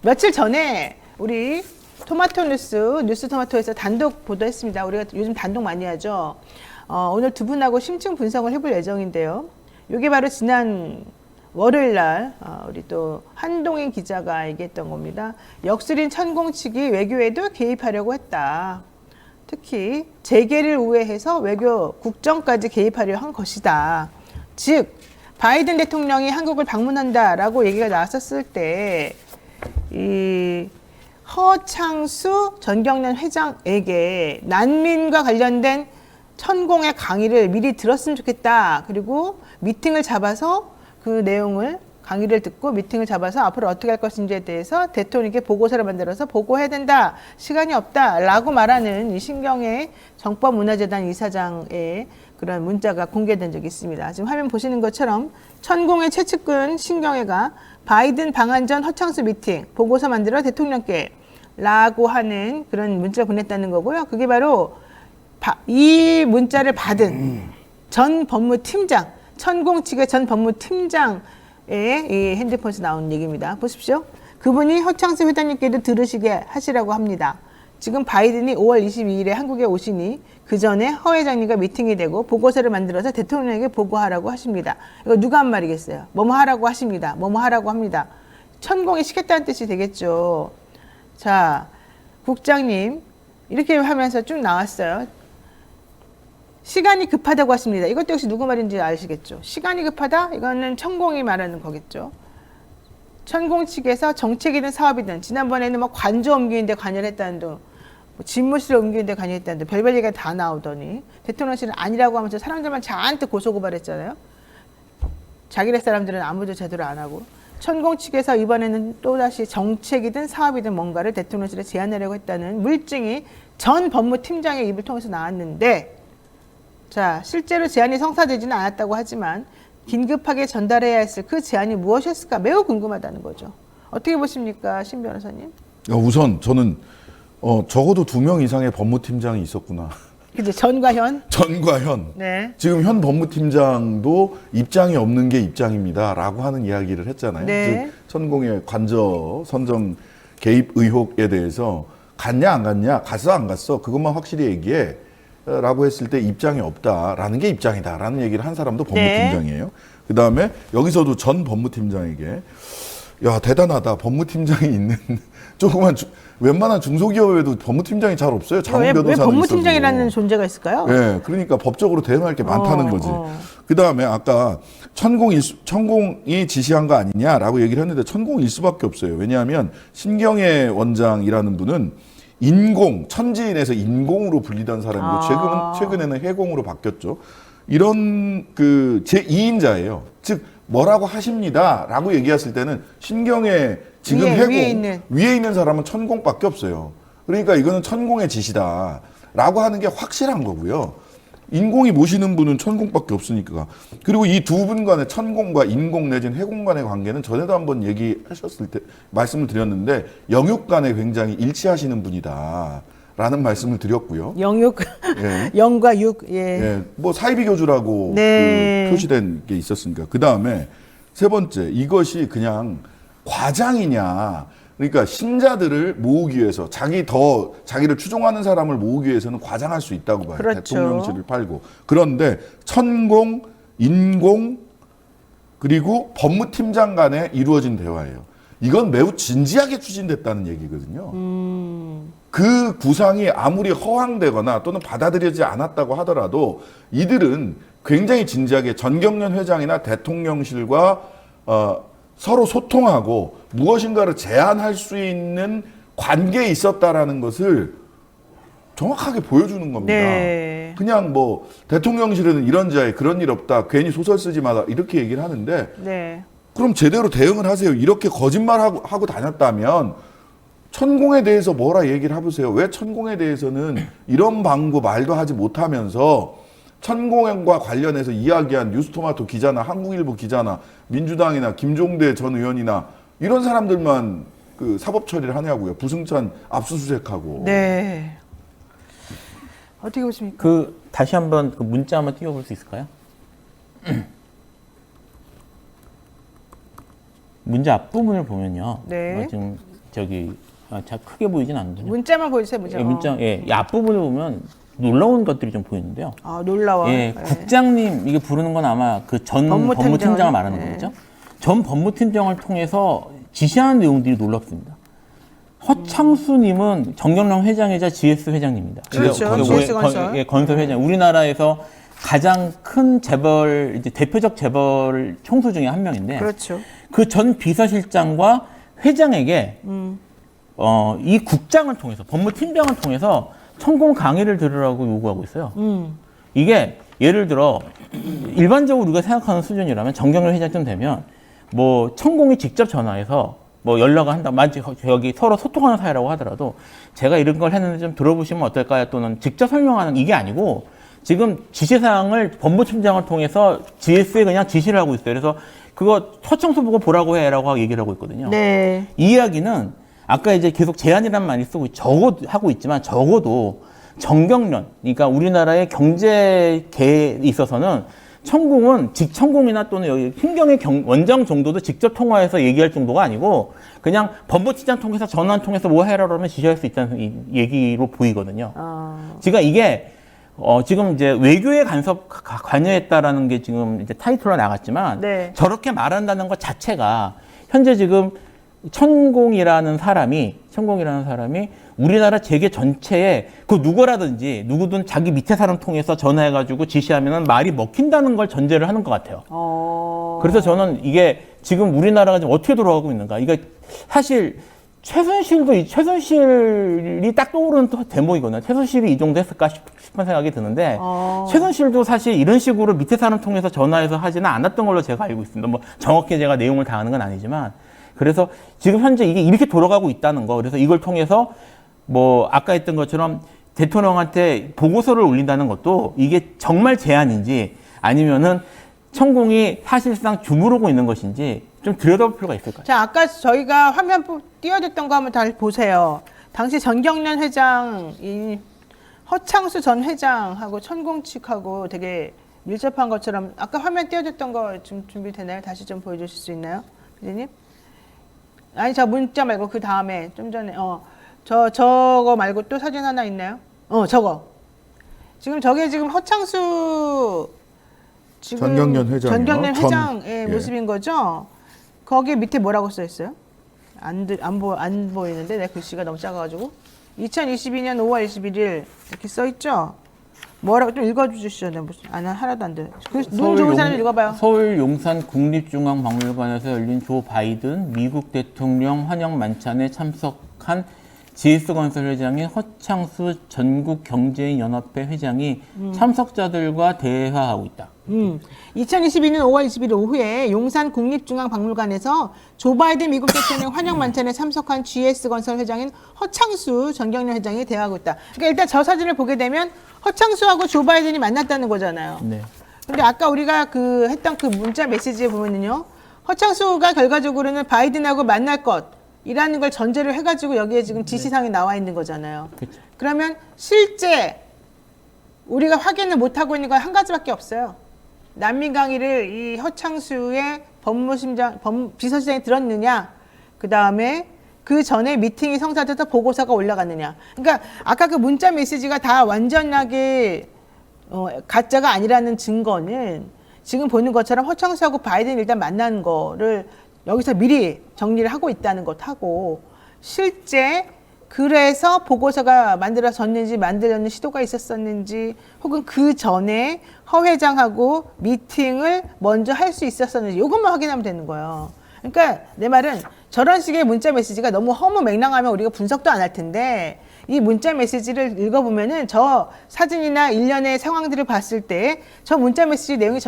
며칠 전에 우리 토마토 뉴스 토마토에서 단독 보도했습니다. 우리가 요즘 단독 많이 하죠. 오늘 두 분하고 심층 분석을 해볼 예정인데요. 이게 바로 지난 월요일 날 우리 또 한동인 기자가 얘기했던 겁니다. 역술인 천공 측이 외교에도 개입하려고 했다. 특히 재계를 우회해서 외교 국정까지 개입하려 한 것이다. 즉 바이든 대통령이 한국을 방문한다라고 얘기가 나왔었을 때 이 허창수 전경련 회장에게 난민과 관련된 천공의 강의를 미리 들었으면 좋겠다. 그리고 미팅을 잡아서 그 내용을 강의를 듣고 미팅을 잡아서 앞으로 어떻게 할 것인지에 대해서 대통령에게 보고서를 만들어서 보고해야 된다. 시간이 없다. 라고 말하는 이 신경의 정법문화재단 이사장의 그런 문자가 공개된 적이 있습니다. 지금 화면 보시는 것처럼 천공의 최측근 신경애가 바이든 방한 전 허창수 미팅 보고서 만들어 대통령께 라고 하는 그런 문자를 보냈다는 거고요. 그게 바로 이 문자를 받은 전 법무팀장, 천공 측의 전 법무팀장의 이 핸드폰에서 나온 얘기입니다. 보십시오. 그분이 허창수 회장님께도 들으시게 하시라고 합니다. 지금 바이든이 5월 22일에 한국에 오시니 그 전에 허 회장님과 미팅이 되고 보고서를 만들어서 대통령에게 보고하라고 하십니다. 이거 누가 한 말이겠어요? 뭐뭐 하라고 하십니다. 뭐뭐 하라고 합니다. 천공이 시켰다는 뜻이 되겠죠. 자, 국장님 이렇게 하면서 쭉 나왔어요. 시간이 급하다고 하십니다. 이것도 역시 누구 말인지 아시겠죠? 시간이 급하다? 이거는 천공이 말하는 거겠죠. 천공 측에서 정책이든 사업이든 지난번에는 뭐 관저 옮기는데 관여를 했다는 둥, 뭐 집무실을 옮기는데 관여했다는 둥, 별별 얘기가 다 나오더니 대통령실은 아니라고 하면서 사람들만 잔뜩 고소고발했잖아요. 자기네 사람들은 아무도 제대로 안 하고 천공 측에서 이번에는 또다시 정책이든 사업이든 뭔가를 대통령실에 제안하려고 했다는 물증이 전 법무팀장의 입을 통해서 나왔는데 자, 실제로 제안이 성사되지는 않았다고 하지만 긴급하게 전달해야 했을 그 제안이 무엇이었을까 매우 궁금하다는 거죠. 어떻게 보십니까, 신 변호사님? 우선 저는 적어도 2명 이상의 법무팀장이 있었구나. 그죠, 전과 현? 전과 현. 네. 지금 현 법무팀장도 입장이 없는 게 입장입니다라고 하는 이야기를 했잖아요. 네. 즉 천공의 관저 선정 개입 의혹에 대해서 갔냐 안 갔냐, 갔어 안 갔어 그것만 확실히 얘기해. 라고 했을 때 입장이 없다라는 게 입장이다라는 얘기를 한 사람도 법무팀장이에요. 네. 그 다음에 여기서도 전 법무팀장에게 야 대단하다 법무팀장이 있는 조그만 웬만한 중소기업에도 법무팀장이 잘 없어요. 자문 변호사는 왜 법무팀장이라는 존재가 있을까요? 네, 그러니까 법적으로 대응할 게 많다는 거지. 그 다음에 아까 천공이 지시한 거 아니냐라고 얘기를 했는데 천공일 수밖에 없어요. 왜냐하면 신경애 원장이라는 분은 천지인에서 인공으로 불리던 사람이고 최근에는 해공으로 바뀌었죠. 이런 그 제2인자예요. 즉 뭐라고 하십니다라고 얘기했을 때는 신경에 지금 위에 있는 사람은 천공밖에 없어요. 그러니까 이거는 천공의 지시다라고 하는 게 확실한 거고요. 인공이 모시는 분은 천공밖에 없으니까. 그리고 이 두 분 간의 천공과 인공 내지는 해공 간의 관계는 전에도 한번 얘기하셨을 때 말씀을 드렸는데 영육 간에 굉장히 일치하시는 분이다. 라는 말씀을 드렸고요. 영육, 예. 영과 육, 예. 예. 뭐 사이비교주라고 네. 그 표시된 게 있었으니까. 그 다음에 세 번째, 이것이 그냥 과장이냐. 그러니까 신자들을 모으기 위해서 자기를 추종하는 사람을 모으기 위해서는 과장할 수 있다고 봐요. 그렇죠. 대통령실을 팔고. 그런데 천공, 인공, 그리고 법무팀장 간에 이루어진 대화예요. 이건 매우 진지하게 추진됐다는 얘기거든요. 그 구상이 아무리 허황되거나 또는 받아들여지지 않았다고 하더라도 이들은 굉장히 진지하게 전경련 회장이나 대통령실과 서로 소통하고 무엇인가를 제안할 수 있는 관계에 있었다라는 것을 정확하게 보여주는 겁니다. 네. 그냥 뭐 대통령실에는 이런 자에 그런 일 없다. 괜히 소설 쓰지 마라. 이렇게 얘기를 하는데 네. 그럼 제대로 대응을 하세요. 이렇게 거짓말하고 다녔다면 천공에 대해서 뭐라 얘기를 해보세요. 왜 천공에 대해서는 이런 방구 말도 하지 못하면서 천공과 관련해서 이야기한 뉴스토마토 기자나 한국일보 기자나 민주당이나 김종대 전 의원이나 이런 사람들만 그 사법 처리를 하냐고요. 부승찬 압수수색하고. 네. 어떻게 보십니까? 다시 한번 그 문자 한번 띄워볼 수 있을까요? 문자 앞부분을 보면요. 네. 지금 잘 크게 보이진 않는데요. 문자만 보여주세요. 문자. 예, 문자, 예, 이 앞부분을 보면 놀라운 것들이 좀 보이는데요. 아, 놀라워. 예, 네. 국장님 이게 부르는 건 아마 그 전 법무팀장을 말하는 네. 거죠. 전 법무팀장을 통해서 지시하는 내용들이 놀랍습니다. 허창수님은 정경련 회장이자 GS 회장님입니다. 그렇죠. 그게 GS 건설. 예, 건설 회장. 우리나라에서 가장 큰 재벌, 이제 대표적 재벌 총수 중에 한 명인데, 그렇죠. 그 전 비서실장과 회장에게 이 국장을 통해서 법무팀장을 통해서 천공 강의를 들으라고 요구하고 있어요. 이게 예를 들어 일반적으로 우리가 생각하는 수준이라면 정경련 회장쯤 되면 뭐 천공이 직접 전화해서 뭐 연락을 한다, 만지 여기 서로 소통하는 사이라고 하더라도 제가 이런 걸 했는데 좀 들어보시면 어떨까요? 또는 직접 설명하는 이게 아니고 지금 지시사항을 법무팀장을 통해서 GS에 그냥 지시를 하고 있어요. 그래서 그거 허창수 보고 보라고 해라고 얘기를 하고 있거든요. 네. 이 이야기는 아까 이제 계속 제한이란 말이 쓰고 하고 있지만 적어도 정경련, 그러니까 우리나라의 경제계에 있어서는 천공은 직천공이나 또는 여기 신경의 원장 정도도 직접 통화해서 얘기할 정도가 아니고 그냥 법무팀장 통해서 전화 한 통해서 뭐 해라 그러면 지시할 수 있다는 이 얘기로 보이거든요. 지금 이게 지금 이제 외교에 관여했다라는 게 지금 이제 타이틀로 나갔지만 네. 저렇게 말한다는 것 자체가 현재 지금 천공이라는 사람이 우리나라 재계 전체에 그 누구든 자기 밑에 사람 통해서 전화해가지고 지시하면은 말이 먹힌다는 걸 전제를 하는 것 같아요. 그래서 저는 이게 지금 우리나라가 지금 어떻게 돌아가고 있는가. 이게 사실 최순실이 딱 떠오르는 또 대목이거든요. 최순실이 이 정도 했을까 싶은 생각이 드는데 최순실도 사실 이런 식으로 밑에 사람 통해서 전화해서 하지는 않았던 걸로 제가 알고 있습니다. 뭐 정확히 제가 내용을 다 아는 건 아니지만 그래서 지금 현재 이게 이렇게 돌아가고 있다는 거. 그래서 이걸 통해서 뭐 아까 했던 것처럼 대통령한테 보고서를 올린다는 것도 이게 정말 제안인지 아니면은 천공이 사실상 주무르고 있는 것인지 좀 들여다볼 필요가 있을까요? 자, 아까 저희가 화면 띄워줬던 거 한번 다시 보세요. 당시 정경련 회장, 이 허창수 전 회장하고 천공 측하고 되게 밀접한 것처럼 아까 화면 띄워줬던 거 좀 준비되나요? 다시 좀 보여주실 수 있나요? 피디님? 아니, 저 문자 말고 그 다음에 좀 전에 저거 말고 또 사진 하나 있나요? 저거. 지금 저게 지금 허창수 지금 전경련 회장이요? 전경련 회장의 예. 모습인 거죠? 거기 밑에 뭐라고 써 있어요? 안 보이는데 내 글씨가 너무 작아가지고 2022년 5월 21일 이렇게 써 있죠? 뭐라고 좀 읽어주시죠. 하나도 안 돼. 눈 좋은 사람 읽어봐요. 서울 용산 국립중앙박물관에서 열린 조 바이든 미국 대통령 환영 만찬에 참석한 GS건설 회장인 허창수 전국경제인연합회 회장이 참석자들과 대화하고 있다. 2022년 5월 21일 오후에 용산 국립중앙박물관에서 조 바이든 미국 대통령 환영 만찬에 참석한 GS건설 회장인 허창수 전경련 회장이 대화하고 있다. 그러니까 일단 저 사진을 보게 되면 허창수하고 조 바이든이 만났다는 거잖아요. 네. 근데 아까 우리가 했던 그 문자 메시지에 보면은요, 허창수가 결과적으로는 바이든하고 만날 것이라는 걸 전제로 해가지고 여기에 지금 지시사항이 나와 있는 거잖아요. 그렇죠. 그러면 실제 우리가 확인을 못 하고 있는 건 한 가지밖에 없어요. 난민 강의를 이 허창수의 비서실장이 들었느냐, 그 다음에 그 전에 미팅이 성사돼서 보고서가 올라갔느냐. 그러니까 아까 그 문자 메시지가 다 완전하게 가짜가 아니라는 증거는 지금 보는 것처럼 허창수하고 바이든이 일단 만난 거를 여기서 미리 정리를 하고 있다는 것하고 실제 그래서 보고서가 만들어졌는지 만들려는 시도가 있었었는지 혹은 그 전에 허 회장하고 미팅을 먼저 할 수 있었었는지 이것만 확인하면 되는 거예요. 그러니까 내 말은 저런 식의 문자 메시지가 너무 허무맹랑하면 우리가 분석도 안 할 텐데 이 문자 메시지를 읽어보면은 저 사진이나 일련의 상황들을 봤을 때 저 문자 메시지 내용이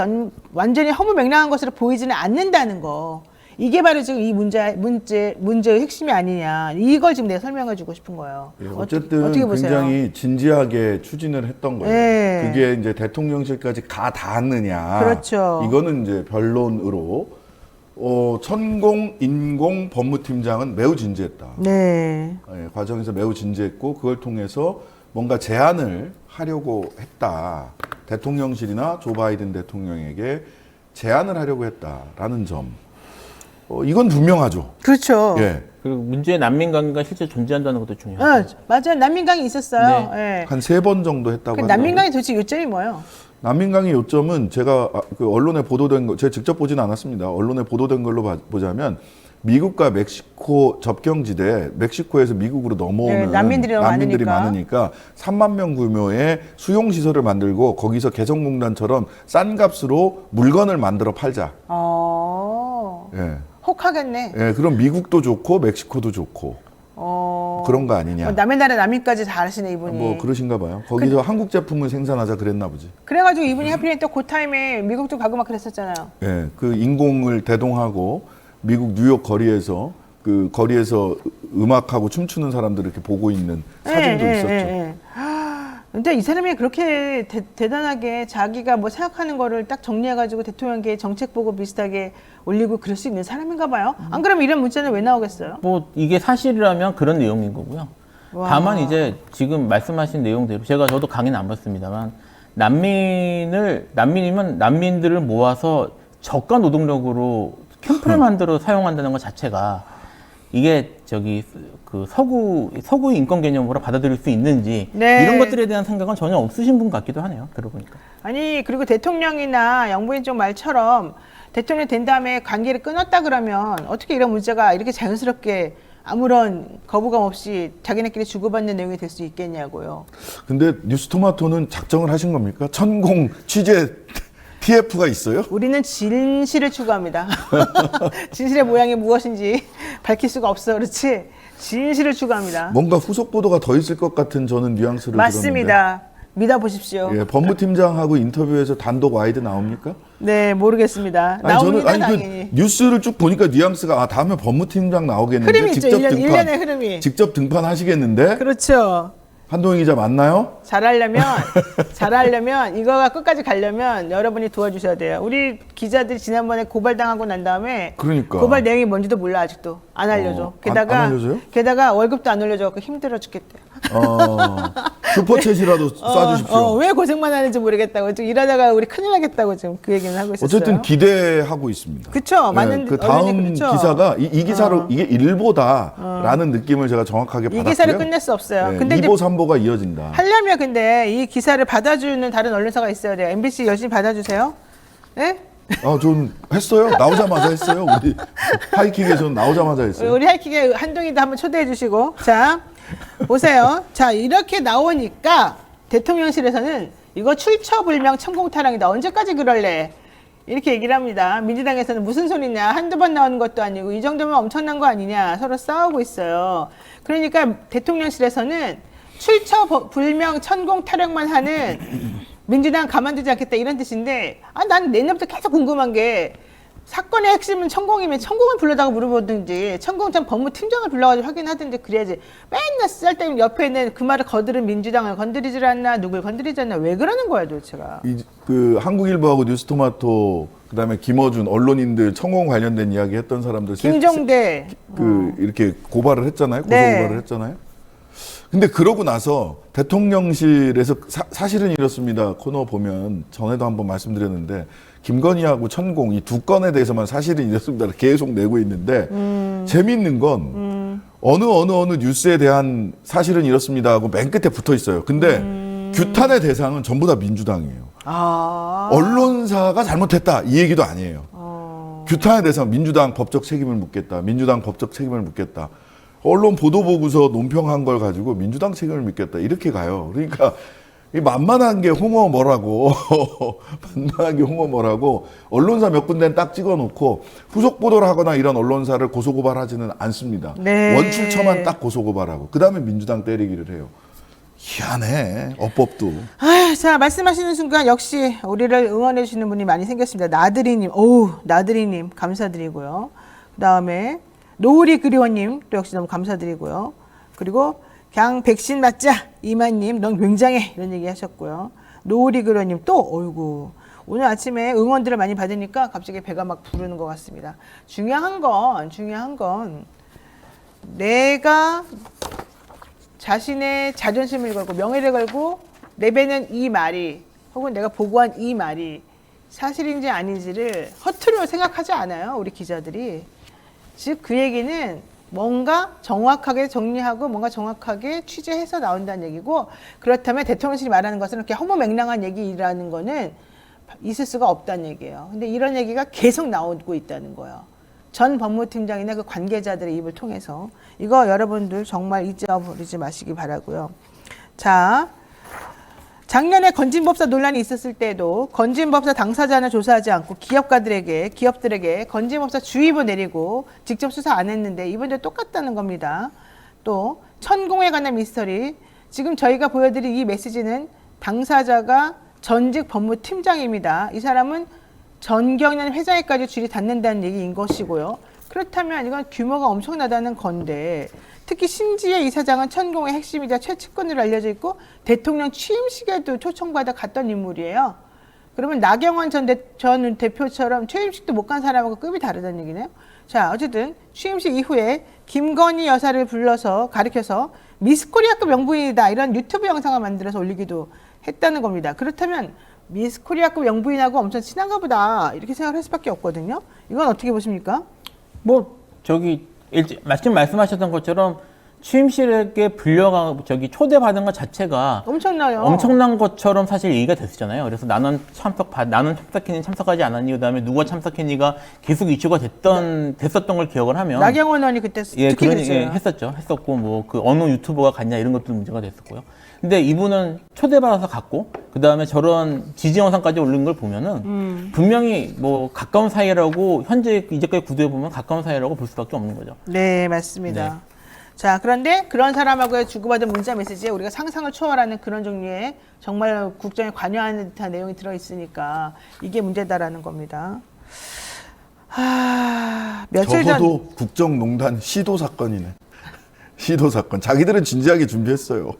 완전히 허무맹랑한 것으로 보이지는 않는다는 거. 이게 바로 지금 이 문제의 핵심이 아니냐. 이걸 지금 내가 설명해주고 싶은 거예요. 예, 어쨌든 어떻게 보세요? 굉장히 진지하게 추진을 했던 거예요. 네. 그게 이제 대통령실까지 가 닿았느냐. 그렇죠. 이거는 이제 변론으로 천공 인공 법무팀장은 매우 진지했다. 네. 예, 과정에서 매우 진지했고 그걸 통해서 뭔가 제안을 하려고 했다. 대통령실이나 조 바이든 대통령에게 제안을 하려고 했다라는 점. 이건 분명하죠. 그렇죠. 예. 그리고 문제의 난민 관계가 실제 존재한다는 것도 중요하죠. 맞아요. 난민강이 있었어요. 예. 한 3번 정도 했다고 그 하더라고요. 난민강의 도대체 요점이 뭐예요? 난민강의 요점은 제가 그 언론에 보도된 거, 제가 직접 보진 않았습니다. 언론에 보도된 걸로 보자면 미국과 멕시코 접경지대, 멕시코에서 미국으로 넘어오는 네, 난민들이 너무 많으니까 3만 명 규모의 수용 시설을 만들고 거기서 개성공단처럼 싼 값으로 물건을 만들어 팔자. 예. 혹하겠네. 예, 그럼 미국도 좋고 멕시코도 좋고 그런 거 아니냐. 남의 나라 난민까지 다 아시네 이분이. 뭐 그러신가 봐요. 거기서 한국 제품을 생산하자 그랬나 보지. 그래가지고 이분이 하필 또 그 타임에 미국도 가고 막 그랬었잖아요. 예, 그 인공을 대동하고 미국 뉴욕 거리에서 그 거리에서 음악하고 춤추는 사람들을 이렇게 보고 있는 사진도 있었죠. 근데 이 사람이 그렇게 대단하게 자기가 뭐 생각하는 거를 딱 정리해가지고 대통령께 정책 보고 비슷하게 올리고 그럴 수 있는 사람인가 봐요. 안 그러면 이런 문자는 왜 나오겠어요? 뭐 이게 사실이라면 그런 내용인 거고요. 와. 다만 이제 지금 말씀하신 내용대로 저도 강의는 안 받습니다만 난민이면 난민들을 모아서 저가 노동력으로 캠프를 만들어 사용한다는 것 자체가 이게 그 서구 인권 개념으로 받아들일 수 있는지 네. 이런 것들에 대한 생각은 전혀 없으신 분 같기도 하네요. 들어보니까. 아니 그리고 대통령이나 영부인 쪽 말처럼 대통령 된 다음에 관계를 끊었다 그러면 어떻게 이런 문자가 이렇게 자연스럽게 아무런 거부감 없이 자기네끼리 주고받는 내용이 될 수 있겠냐고요. 근데 뉴스토마토는 작정을 하신 겁니까? 천공 취재 TF가 있어요? 우리는 진실을 추구합니다. 진실의 모양이 무엇인지 밝힐 수가 없어 그렇지 진실을 추구합니다. 뭔가 후속 보도가 더 있을 것 같은 저는 뉘앙스를 맞습니다. 믿어보십시오. 들었는데. 예, 법무팀장하고 인터뷰에서 단독 와이드 나옵니까? 네, 모르겠습니다. 아니, 나옵니다, 저는 당연히. 그 뉴스를 쭉 보니까 뉘앙스가 다음에 법무팀장 나오겠는데 흐름이 있죠. 일련의 흐름이. 직접 등판하시겠는데 그렇죠. 한동희 기자 맞나요? 잘하려면 이거가 끝까지 가려면 여러분이 도와주셔야 돼요. 우리 기자들이 지난번에 고발당하고 난 다음에 그러니까. 고발 내용이 뭔지도 몰라 아직도 안 알려줘. 안 알려줘요? 게다가 월급도 안 올려줘갖고 힘들어 죽겠대요. 슈퍼챗이라도 쏴주십시오. 왜 고생만 하는지 모르겠다고 지금 일하다가 우리 큰일 나겠다고 지금 그 얘기는 하고 있었어요. 어쨌든 기대하고 있습니다. 그쵸. 많은 그 다음 언론이 그렇죠. 기사가 이 기사로 이게 일보다라는 느낌을 제가 정확하게 받았고요. 이 기사를 끝낼 수 없어요. 네, 근데 이제 2보 3보가 이어진다. 하려면 근데 이 기사를 받아주는 다른 언론사가 있어야 돼요. MBC 열심히 받아주세요. 네? 전 했어요. 나오자마자 했어요. 우리 하이킥에서는 나오자마자 했어요. 우리 하이킥에 한동희도 한번 초대해 주시고. 자, 보세요. 자, 이렇게 나오니까 대통령실에서는 이거 출처불명 천공타랑이다. 언제까지 그럴래? 이렇게 얘기를 합니다. 민주당에서는 무슨 소리냐. 한두 번 나오는 것도 아니고 이 정도면 엄청난 거 아니냐. 서로 싸우고 있어요. 그러니까 대통령실에서는 출처불명 천공타령만 하는 민주당 가만두지 않겠다 이런 뜻인데 난 내년부터 계속 궁금한 게 사건의 핵심은 천공이면 천공을 불러다가 물어보든지 천공장 법무팀장을 불러가지고 확인하든지 그래야지 맨날 쓸데없는 옆에 있는 그 말을 거들은 민주당을 건드리질 않나 누굴 건드리지 않나 왜 그러는 거야 도대체가. 그 한국일보하고 뉴스토마토 그다음에 김어준 언론인들 천공 관련된 이야기 했던 사람들 김종대 이렇게 고발을 했잖아요. 고소 네. 고발을 했잖아요. 근데 그러고 나서 대통령실에서 사실은 이렇습니다. 코너 보면 전에도 한번 말씀드렸는데 김건희하고 천공 이 두 건에 대해서만 사실은 이렇습니다. 계속 내고 있는데 재미있는 건 어느 뉴스에 대한 사실은 이렇습니다 하고 맨 끝에 붙어 있어요. 근데 규탄의 대상은 전부 다 민주당이에요. 언론사가 잘못했다 이 얘기도 아니에요. 규탄의 대상 민주당 법적 책임을 묻겠다. 민주당 법적 책임을 묻겠다. 언론 보도 보고서 논평한 걸 가지고 민주당 책임을 묻겠다 이렇게 가요. 그러니까 이 만만한 게 홍어 뭐라고 만만한 게 홍어 뭐라고 언론사 몇 군데는 딱 찍어놓고 후속 보도를 하거나 이런 언론사를 고소고발하지는 않습니다. 네. 원출처만 딱 고소고발하고 그 다음에 민주당 때리기를 해요. 희한해 업법도. 자 말씀하시는 순간 역시 우리를 응원해 주시는 분이 많이 생겼습니다. 나들이님 감사드리고요. 그 다음에 노을이 그리워님 또 역시 너무 감사드리고요. 그리고 그냥 백신 맞자 이만님 넌 굉장해 이런 얘기 하셨고요. 노을이 그리워님 또 어이구 오늘 아침에 응원들을 많이 받으니까 갑자기 배가 막 부르는 것 같습니다. 중요한 건 내가 자신의 자존심을 걸고 명예를 걸고 내뱉는 이 말이 혹은 내가 보고한 이 말이 사실인지 아닌지를 허투루 생각하지 않아요. 우리 기자들이. 즉 그 얘기는 뭔가 정확하게 정리하고 뭔가 정확하게 취재해서 나온다는 얘기고, 그렇다면 대통령실이 말하는 것은 이렇게 허무맹랑한 얘기라는 거는 있을 수가 없다는 얘기예요. 근데 이런 얘기가 계속 나오고 있다는 거예요. 전 법무팀장이나 그 관계자들의 입을 통해서. 이거 여러분들 정말 잊어버리지 마시기 바라고요. 자, 작년에 건진법사 논란이 있었을 때도 건진법사 당사자는 조사하지 않고 기업들에게 건진법사 주의보 내리고 직접 수사 안 했는데 이번에도 똑같다는 겁니다. 또 천공에 관한 미스터리, 지금 저희가 보여드린 이 메시지는 당사자가 전직 법무팀장입니다. 이 사람은 전경련 회장에까지 줄이 닿는다는 얘기인 것이고요. 그렇다면 이건 규모가 엄청나다는 건데, 특히 신지혜 이사장은 천공의 핵심이자 최측근으로 알려져 있고 대통령 취임식에도 초청받아 갔던 인물이에요. 그러면 나경원 전 대표처럼 취임식도 못 간 사람하고 급이 다르다는 얘기네요. 자, 어쨌든 취임식 이후에 김건희 여사를 불러서 가리켜서 미스코리아급 명부인이다 이런 유튜브 영상을 만들어서 올리기도 했다는 겁니다. 그렇다면 미스코리아급 영부인하고 엄청 친한가 보다 이렇게 생각을 할 수밖에 없거든요. 이건 어떻게 보십니까? 뭐 저기 지금 말씀하셨던 것처럼 취임식에 초대받은 것 자체가 엄청나요. 엄청난 것처럼 사실 얘기가 됐었잖아요. 그래서 나는 참석했니 참석하지 않았니, 그다음에 누가 참석했니가 계속 이슈가 됐었던 걸 기억을 하면, 나경원 의원이 그때 특히 그랬어요. 했었고 뭐 그 어느 유튜버가 갔냐 이런 것도 문제가 됐었고요. 근데 이분은 초대받아서 갔고 그다음에 저런 지지 영상까지 올린 걸 보면은 분명히 뭐 가까운 사이라고, 현재 이제까지 구도해 보면 가까운 사이라고 볼 수밖에 없는 거죠. 네, 맞습니다. 네. 자, 그런데 그런 사람하고의 주고받은 문자 메시지에 우리가 상상을 초월하는 그런 종류의 정말 국정에 관여하는 듯한 내용이 들어있으니까 이게 문제다라는 겁니다. 며칠 전 적어도 국정농단 시도 사건이네. 시도 사건. 자기들은 진지하게 준비했어요.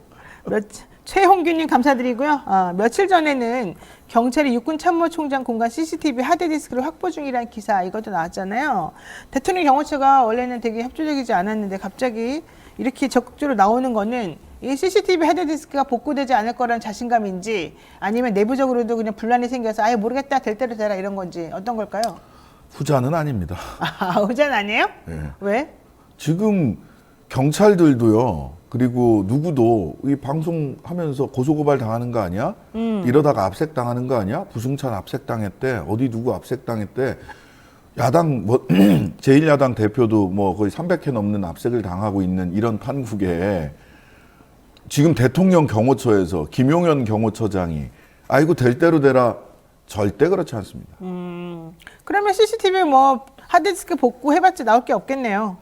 최홍규님 감사드리고요. 며칠 전에는 경찰이 육군참모총장 공간 CCTV 하드디스크를 확보 중이라는 기사 이것도 나왔잖아요. 대통령 경호처가 원래는 되게 협조적이지 않았는데 갑자기 이렇게 적극적으로 나오는 거는 이 CCTV 하드디스크가 복구되지 않을 거라는 자신감인지, 아니면 내부적으로도 그냥 분란이 생겨서 아예 모르겠다 될 대로 되라 이런 건지 어떤 걸까요? 후자는 아닙니다. 후자는 아니에요? 네. 왜? 지금 경찰들도요, 그리고 누구도 이 방송하면서 고소고발 당하는 거 아니야? 이러다가 압색 당하는 거 아니야? 부승찬 압색 당했대. 어디 누구 압색 당했대. 야당 뭐 제1야당 대표도 뭐 거의 300회 넘는 압색을 당하고 있는 이런 판국에 지금 대통령 경호처에서 김용현 경호처장이 아이고 될 대로 되라, 절대 그렇지 않습니다. 그러면 CCTV 뭐 하드디스크 복구해봤자 나올 게 없겠네요.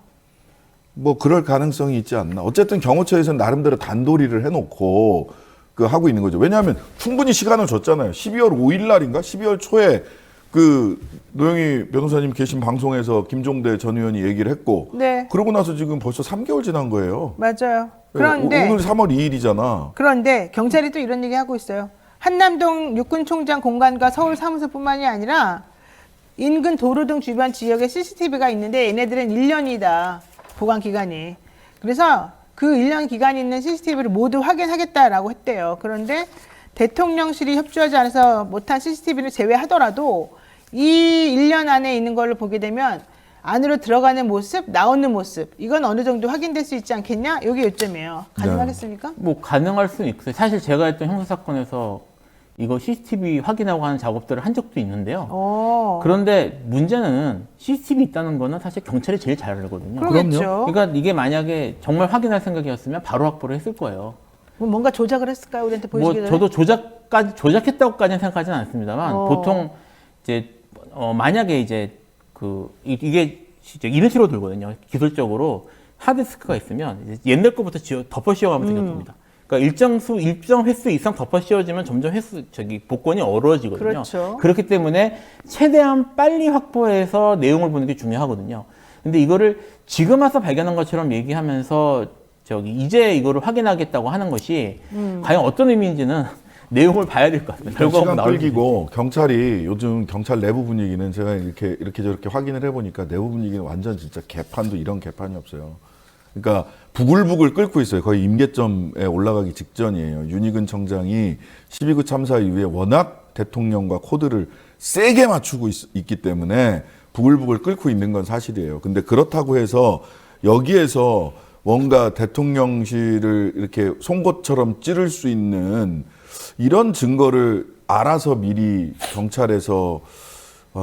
뭐 그럴 가능성이 있지 않나. 어쨌든 경호처에서는 나름대로 단도리를 해놓고 그 하고 있는 거죠. 왜냐하면 충분히 시간을 줬잖아요. 12월 5일 날인가 12월 초에 그 노영희 변호사님 계신 방송에서 김종대 전 의원이 얘기를 했고, 네. 그러고 나서 지금 벌써 3개월 지난 거예요. 맞아요. 그런데 오늘 3월 2일이잖아. 그런데 경찰이 또 이런 얘기 하고 있어요. 한남동 육군총장 공간과 서울 사무소뿐만이 아니라 인근 도로 등 주변 지역에 CCTV가 있는데 얘네들은 1년이다. 보관 기간이. 그래서 그 1년 기간이 있는 CCTV를 모두 확인하겠다라고 했대요. 그런데 대통령실이 협조하지 않아서 못한 CCTV를 제외하더라도 이 1년 안에 있는 걸로 보게 되면 안으로 들어가는 모습, 나오는 모습, 이건 어느 정도 확인될 수 있지 않겠냐? 이게 요점이에요. 가능하겠습니까? 뭐 가능할 수는 있어요. 사실 제가 했던 형사사건에서 이거 CCTV 확인하고 하는 작업들을 한 적도 있는데요. 그런데 문제는 CCTV 있다는 거는 사실 경찰이 제일 잘 알거든요. 그러겠죠. 그러니까 이게 만약에 정말 확인할 생각이었으면 바로 확보를 했을 거예요. 뭐 뭔가 조작을 했을까요? 우리한테 보여주기 전에? 저도 조작했다고까지는 생각하지는 않습니다만, 보통 이제 만약에 이제 이게 이런 식으로 돌거든요. 기술적으로 하드디스크가 있으면 이제 옛날 거부터 덮어 씌워가면 생겨납니다. 그러니까 일정 횟수 이상 덮어 씌워지면 점점 복권이 어려워지거든요. 그렇죠. 그렇기 때문에 최대한 빨리 확보해서 내용을 보는 게 중요하거든요. 근데 이거를 지금 와서 발견한 것처럼 얘기하면서 이제 이거를 확인하겠다고 하는 것이 과연 어떤 의미인지는 내용을 봐야 될 것 같습니다. 결과가 시간 나올 끌기고, 경찰이 요즘 경찰 내부 분위기는 제가 이렇게 저렇게 확인을 해보니까 내부 분위기는 완전 진짜 개판도 이런 개판이 없어요. 그러니까 부글부글 끓고 있어요. 거의 임계점에 올라가기 직전이에요. 윤희근 청장이 12구 참사 이후에 워낙 대통령과 코드를 세게 맞추고 있기 때문에 부글부글 끓고 있는 건 사실이에요. 근데 그렇다고 해서 여기에서 뭔가 대통령실을 이렇게 송곳처럼 찌를 수 있는 이런 증거를 알아서 미리 경찰에서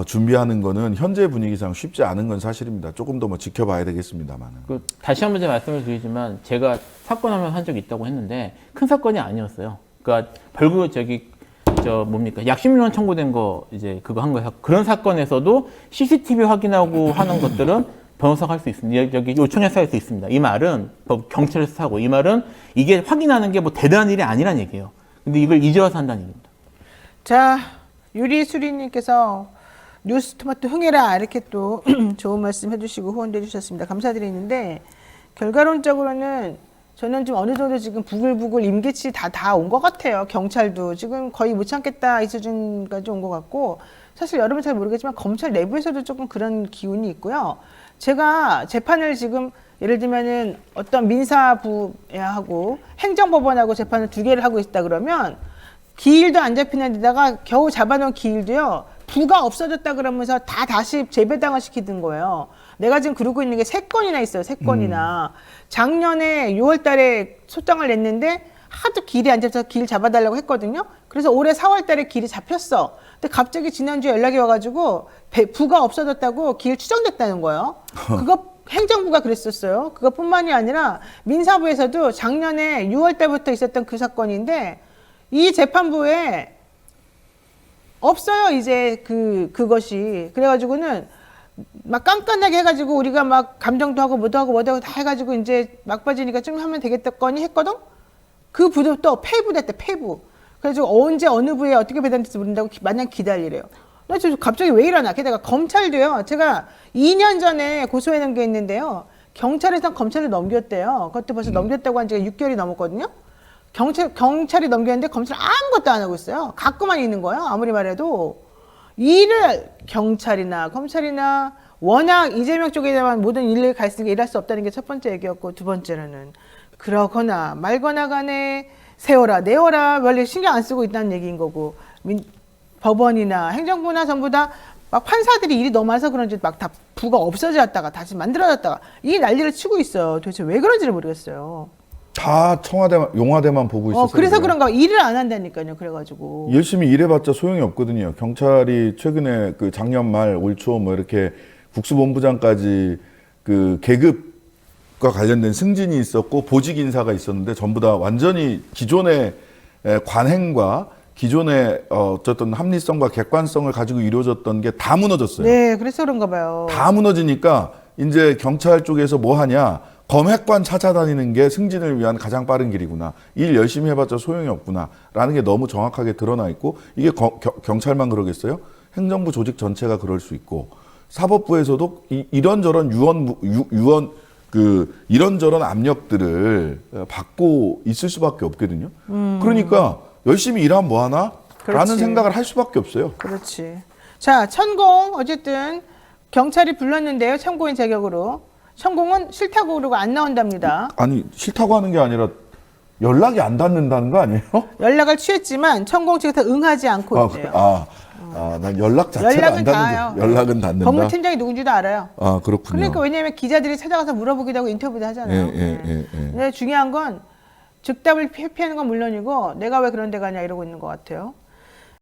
준비하는 거는 현재 분위기상 쉽지 않은 건 사실입니다. 조금 더 뭐 지켜봐야 되겠습니다만. 다시 한번 제가 말씀을 드리지만 제가 사건하면 한 적이 있다고 했는데 큰 사건이 아니었어요. 그러니까 벌금 뭡니까 약식민원 청구된 거 이제 그거 한 거예요. 그런 사건에서도 CCTV 확인하고 하는 것들은 변호사가 할 수 있습니다. 여기 요청해서 할 수 있습니다. 이 말은 경찰에서 하고 이 말은 이게 확인하는 게 뭐 대단한 일이 아니란 얘기예요. 근데 이걸 이제 와서 한다는 얘기입니다. 자, 유리수리님께서 뉴스토마토 흥해라 이렇게 또 좋은 말씀 해주시고 후원도 해주셨습니다. 감사드리는데 결과론적으로는 저는 좀 어느 정도 지금 부글부글 임계치 다 온 것 같아요. 경찰도 지금 거의 못 참겠다 이 수준까지 온 것 같고 사실 여러분 잘 모르겠지만 검찰 내부에서도 조금 그런 기운이 있고요. 제가 재판을 지금 예를 들면은 어떤 민사부하고 행정법원하고 재판을 2개를 하고 있다 그러면 기일도 안 잡히는 데다가 겨우 잡아놓은 기일도요. 부가 없어졌다 그러면서 다시 재배당을 시키는 거예요. 내가 지금 그러고 있는 게 3건이나 있어요. 3건이나. 작년에 6월 달에 소장을 냈는데 하도 길이 안 잡혀서 길 잡아달라고 했거든요. 그래서 올해 4월 달에 길이 잡혔어. 근데 갑자기 지난주에 연락이 와가지고 부가 없어졌다고 길 추정됐다는 거예요. 그거 행정부가 그랬었어요. 그것뿐만이 아니라 민사부에서도 작년에 6월 달부터 있었던 그 사건인데 이 재판부에 없어요. 이제 그것이. 그래가지고는 막 깐깐하게 해가지고 우리가 막 감정도 하고 뭐도 하고 다 해가지고 이제 막빠지니까 좀 하면 되겠다 거니 했거든? 그 부도 또 폐부됐대, 폐부. 그래가지고 언제 어느 부에 어떻게 배당될지 모른다고 마냥 기다리래요. 나 지금 갑자기 왜 이러나. 게다가 검찰도요. 제가 2년 전에 고소해 놓은 게 있는데요. 경찰에서 검찰로 넘겼대요. 그것도 벌써 넘겼다고 한 지가 6개월이 넘었거든요. 경찰이 넘겼는데 검찰 아무것도 안 하고 있어요. 갖고만 있는 거예요. 아무리 말해도. 일을 경찰이나 검찰이나 워낙 이재명 쪽에만 모든 일을 가 있으니까 일할 수 없다는 게 첫 번째 얘기였고 두 번째로는 그러거나 말거나 간에 세워라 내워라 원래 신경 안 쓰고 있다는 얘기인 거고 법원이나 행정부나 전부 다 막 판사들이 일이 너무 많아서 그런지 막 다 부가 없어졌다가 다시 만들어졌다가 이 난리를 치고 있어요. 도대체 왜 그런지를 모르겠어요. 다 용화대만 보고 있어서 그래서 그런가 일을 안 한다니까요. 그래가지고 열심히 일해봤자 소용이 없거든요. 경찰이 최근에 그 작년 말 올 초 뭐 이렇게 국수본부장까지 그 계급과 관련된 승진이 있었고 보직 인사가 있었는데 전부 다 완전히 기존의 관행과 기존의 어쨌든 합리성과 객관성을 가지고 이루어졌던 게 다 무너졌어요. 네, 그래서 그런가 봐요. 다 무너지니까 이제 경찰 쪽에서 뭐 하냐? 검핵관 찾아다니는 게 승진을 위한 가장 빠른 길이구나. 일 열심히 해봤자 소용이 없구나. 라는 게 너무 정확하게 드러나 있고 이게 경찰만 그러겠어요? 행정부 조직 전체가 그럴 수 있고 사법부에서도 이런저런 이런저런 압력들을 받고 있을 수밖에 없거든요. 그러니까 열심히 일하면 뭐 하나? 그렇지. 라는 생각을 할 수밖에 없어요. 그렇지. 자, 천공 어쨌든 경찰이 불렀는데요. 참고인 자격으로. 천공은 싫다고 그러고 안 나온답니다. 아니 싫다고 하는 게 아니라 연락이 안 닿는다는 거 아니에요? 연락을 취했지만 천공 측에서 응하지 않고 있대요. 난 연락 자체가 연락은 안 닿아요. 닿는데 연락은 닿는다. 법무팀장이 누군지도 알아요. 아 그렇군요. 그러니까 왜냐하면 기자들이 찾아가서 물어보기도 하고 인터뷰도 하잖아요. 예. 근데 중요한 건 즉답을 피하는 건 물론이고 내가 왜 그런 데 가냐 이러고 있는 것 같아요.